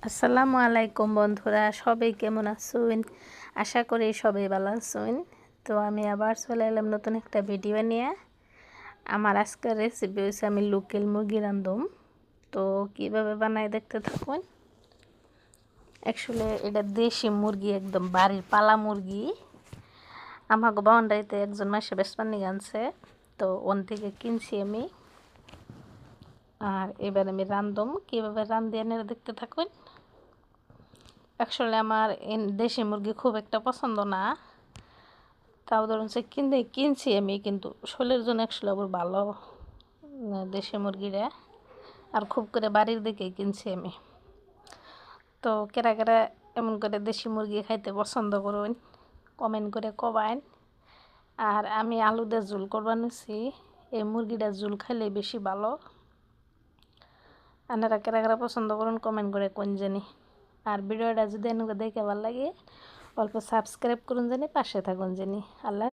আসসালামু আলাইকুম বন্ধুরা, সবাই কেমন আছেন? আশা করি সবাই ভালো আছেন। তো আমি আবার চলে এলাম নতুন একটা ভিডিও নিয়ে। আমার আজকের রেসিপি হচ্ছে আমি লোকাল মুরগি রান্ধুম। তো কিভাবে বানাই দেখতে থাকুন। অ্যাকচুয়ালি এটা দেশি মুরগি, একদম বাড়ির পালা মুরগি। আমাকে বাউন্ডারিতে একজন মাসে বেসপান্নি আনছে, তো ওন থেকে কিনছি আমি। আর এবার আমি রান্ধুম, কীভাবে রান্ধি আপনারা দেখতে থাকুন। অ্যাকচুয়ালি আমার দেশি মুরগি খুব একটা পছন্দ না, তাও ধরুন সে কিনছি আমি, কিন্তু শরীরের জন্য অ্যাকচুয়ালি আবার ভালো দেশি মুরগিরা। আর খুব করে বাড়ির দিকেই কিনছি আমি। তো কেরা কেরা এমন করে দেশি মুরগি খাইতে পছন্দ করুন, কমেন্ট করে কবাইন। আর আমি আলু দিয়ে ঝোল করবা নিছি, এই মুরগিটা ঝোল খাইলে বেশি ভালো। আপনারা কেরা কেরা পছন্দ করুন কমেন্ট করে কোন জানি। আর ভিডিওটা যদি এনেকে দেখে ভালো লাগে অল্প সাবস্ক্রাইব করুন জানি, পাশে থাকুন জানি। আল্লাহ।